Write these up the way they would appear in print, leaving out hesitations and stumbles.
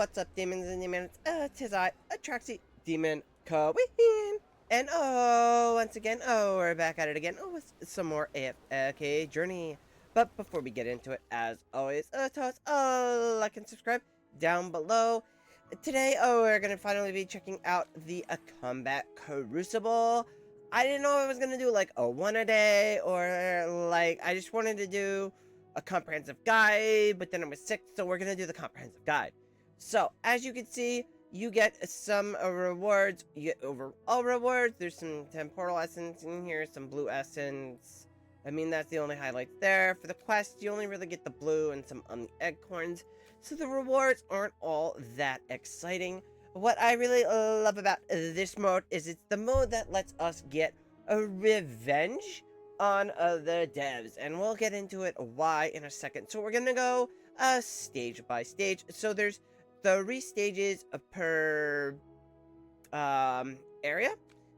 what's up, demons and demons? Tis I, Atraxi Demon Queen. And once again, we're back at it again. With some more AFK journey. But before we get into it, as always, toss a like and subscribe down below. Today, we're gonna finally be checking out the combat Crucible. I didn't know I was gonna do like a one a day, or like I just wanted to do a comprehensive guide, but then I was sick, so we're gonna do the comprehensive guide. So as you can see, you get some rewards. You get overall rewards. There's some temporal essence in here, some blue essence. I mean, that's the only highlights there. For the quest, you only really get the blue and some on the acorns, so the rewards aren't all that exciting. What I really love about this mode is it's the mode that lets us get a revenge on the devs, and we'll get into it why in a second. So we're gonna go stage by stage. So there's 3 stages per area.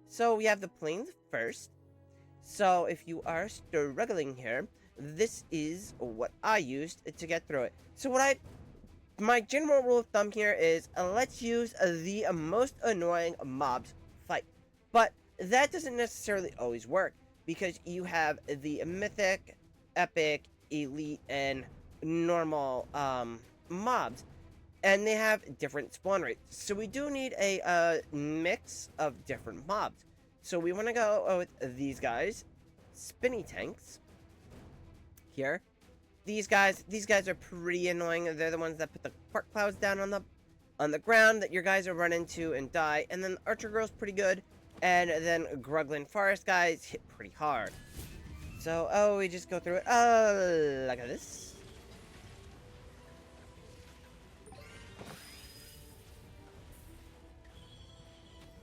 So we have the plains first. So if you are struggling here, this is what I used to get through it. So my general rule of thumb here is let's use the most annoying mobs fight. But that doesn't necessarily always work, because you have the mythic, epic, elite, and normal mobs, and they have different spawn rates. So we do need a mix of different mobs. So we want to go with these guys, spinny tanks here. These guys are pretty annoying. They're the ones that put the quark clouds down on the ground that your guys are run into and die. And then Archer Girl's pretty good. And then Gruglin Forest guys hit pretty hard. So, we just go through it. Look at this.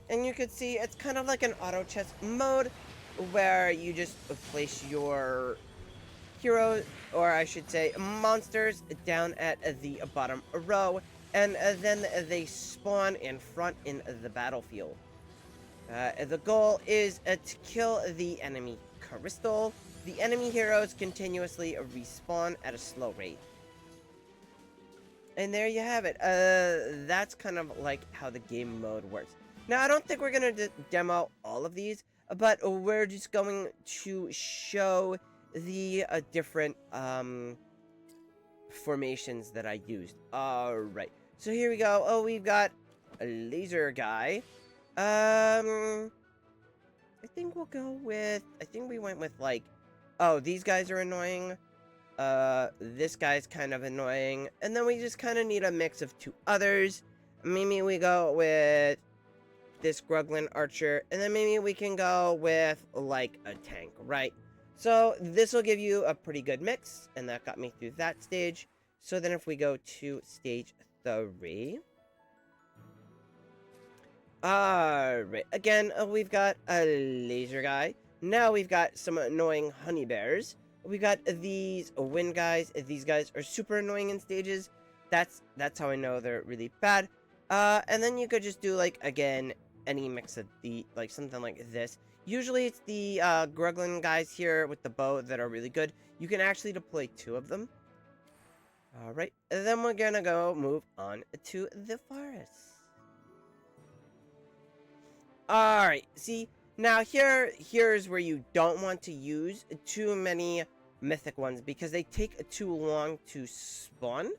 And you can see it's kind of like an auto chess mode, where you just place your heroes, or I should say monsters, down at the bottom row, and then they spawn in front in the battlefield. The goal is to kill the enemy crystal. The enemy heroes continuously respawn at a slow rate. And there you have it. That's kind of like how the game mode works. Now, I don't think we're going to demo all of these, but we're just going to show the different formations that I used. Alright, so here we go. We've got a laser guy. I think we'll go with, I think we went with like, these guys are annoying. This guy's kind of annoying. And then we just kind of need a mix of 2 others. Maybe we go with this Gruglin Archer, and then maybe we can go with like a tank, right? So this will give you a pretty good mix, and that got me through that stage. So then if we go to stage 3. Alright, again, we've got a laser guy. Now we've got some annoying honey bears. We got these wind guys. These guys are super annoying in stages. That's how I know they're really bad. And then you could just do, like, again, any mix of the, like, something like this. Usually it's the Gruglin guys here with the bow that are really good. You can actually deploy 2 of them. Alright, then we're gonna go move on to the forest. Alright, see, now here's where you don't want to use too many mythic ones, because they take too long to spawn.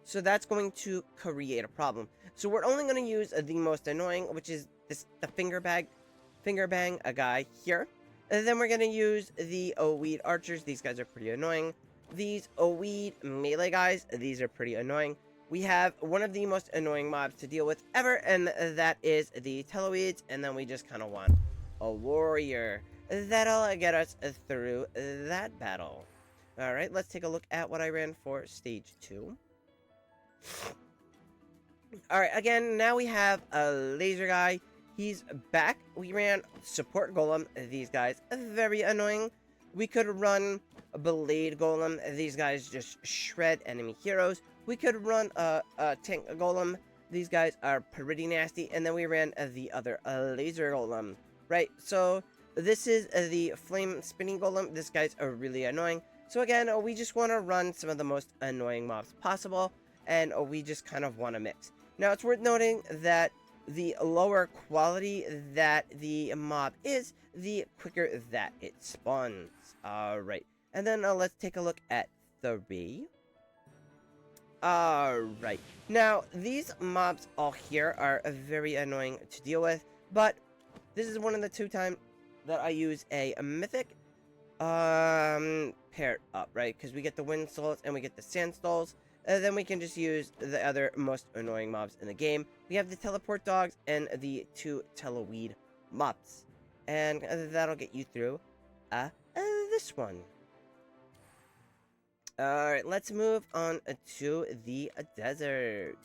So that's going to create a problem. So we're only going to use the most annoying, which is the finger bang a guy here. And then we're going to use the weed archers. These guys are pretty annoying. These weed melee guys, these are pretty annoying. We have one of the most annoying mobs to deal with ever, and that is the teleweeds. And then we just kind of want a warrior. That'll get us through that battle. Alright, let's take a look at what I ran for stage 2. Alright, again, now we have a laser guy. He's back. We ran support golem. These guys are very annoying. We could run a blade golem. These guys just shred enemy heroes. We could run a tank golem. These guys are pretty nasty. And then we ran the other laser golem. Right, so this is the flame spinning golem. This guy's are really annoying. So again, we just want to run some of the most annoying mobs possible. And we just kind of want to mix. Now, it's worth noting that the lower quality that the mob is, the quicker that it spawns. Alright, and then let's take a look at 3. Alright, now these mobs all here are very annoying to deal with, but this is one of the 2 times that I use a mythic paired up, right? Because we get the wind souls and we get the sand souls. Then we can just use the other most annoying mobs in the game. We have the teleport dogs and the 2 teleweed mobs. And that'll get you through this one. Alright, let's move on to the desert.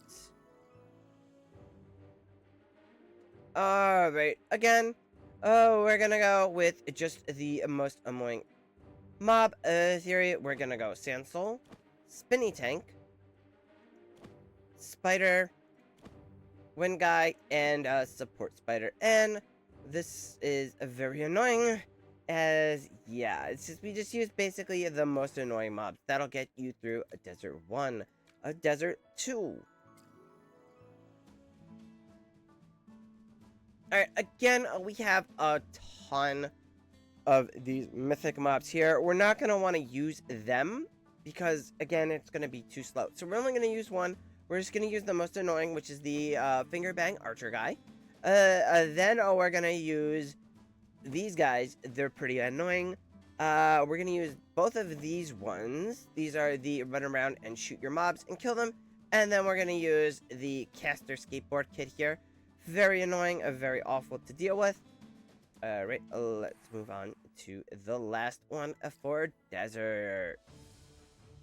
Alright, again, we're gonna go with just the most annoying mob theory. We're gonna go Sand Soul, Spinny Tank, Spider, Wind Guy, and Support Spider. And this is very annoying, as, yeah, we just use basically the most annoying mobs. That'll get you through a Desert 1, a Desert 2. Alright, again, we have a ton of these mythic mobs here. We're not going to want to use them because, again, it's going to be too slow. So we're only going to use one. We're just going to use the most annoying, which is the Finger Bang Archer guy. Then we're going to use these guys. They're pretty annoying. We're going to use both of these ones. These are the run around and shoot your mobs and kill them. And then we're going to use the Caster Skateboard Kit here. Very annoying, very awful to deal with. Alright, let's move on to the last one for Desert.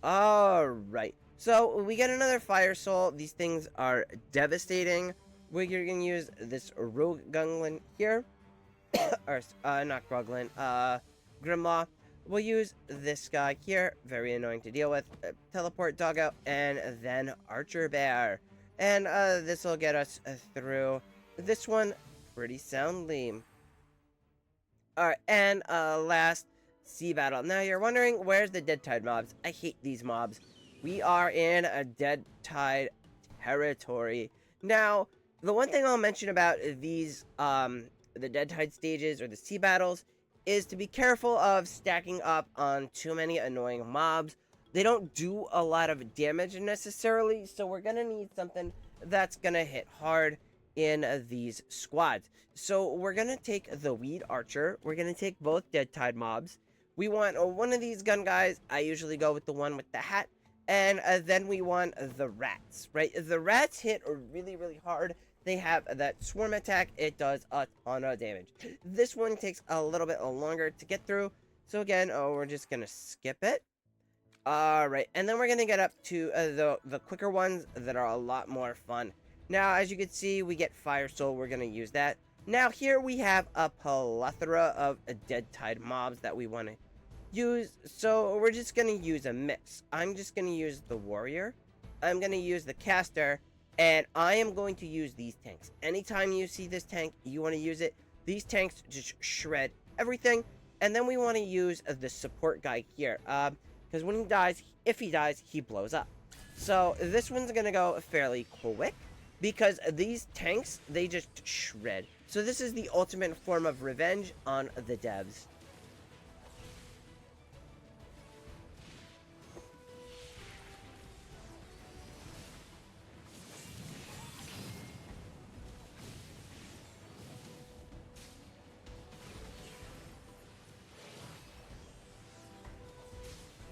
Alright, so we get another Fire Soul. These things are devastating. We're going to use this Rogue Gunglin here. Or, not Groglin, Grimlaw. We'll use this guy here. Very annoying to deal with. Teleport Doggo, and then Archer Bear. And this will get us through this one pretty soundly. Alright, and last, Sea Battle. Now you're wondering, where's the Dead Tide mobs? I hate these mobs. We are in a Dead Tide territory. Now, the one thing I'll mention about these, the Dead Tide stages or the Sea Battles is to be careful of stacking up on too many annoying mobs. They don't do a lot of damage necessarily, so we're gonna need something that's gonna hit hard in these squads. So we're gonna take the Weed Archer. We're gonna take both Dead Tide mobs. We want one of these gun guys. I usually go with the one with the hat. And then we want the rats, right? The rats hit really, really hard. They have that swarm attack. It does a ton of damage. This one takes a little bit longer to get through. So again, we're just gonna skip it. Alright, and then we're going to get up to the quicker ones that are a lot more fun. Now, as you can see, we get Fire Soul. We're going to use that. Now, here we have a plethora of Dead Tide mobs that we want to use. So, we're just going to use a mix. I'm just going to use the Warrior. I'm going to use the Caster. And I am going to use these tanks. Anytime you see this tank, you want to use it. These tanks just shred everything. And then we want to use the support guy here. Because when he dies, if he dies, he blows up. So this one's going to go fairly quick. Because these tanks, they just shred. So this is the ultimate form of revenge on the devs.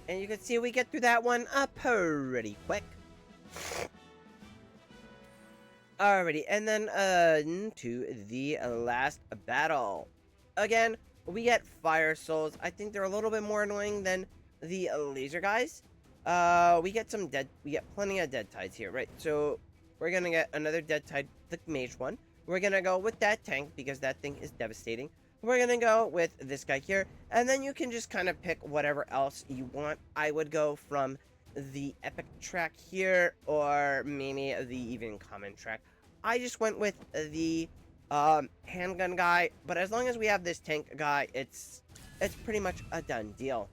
And you can see we get through that one pretty quick. Alrighty, and then to the last battle. Again, we get Fire Souls. I think they're a little bit more annoying than the laser guys. We get plenty of Dead Tides here, right? So we're gonna get another Dead Tide, the mage one. We're gonna go with that tank because that thing is devastating. We're gonna go with this guy here, and then you can just kind of pick whatever else you want. I would go from the epic track here, or maybe the even common track. I just went with the handgun guy, but as long as we have this tank guy, it's pretty much a done deal.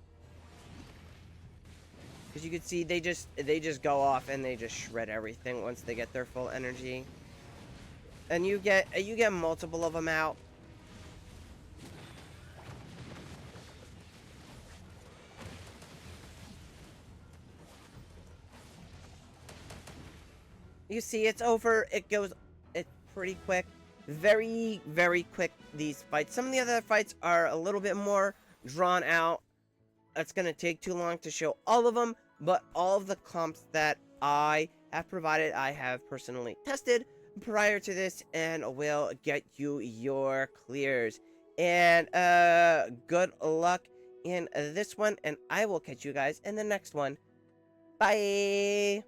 Because you can see they just go off and they just shred everything once they get their full energy. And you get multiple of them out. You see, it's over. It's pretty quick. Very, very quick, these fights. Some of the other fights are a little bit more drawn out. It's going to take too long to show all of them, but all of the comps that I have provided, I have personally tested prior to this, and will get you your clears. And good luck in this one, and I will catch you guys in the next one. Bye!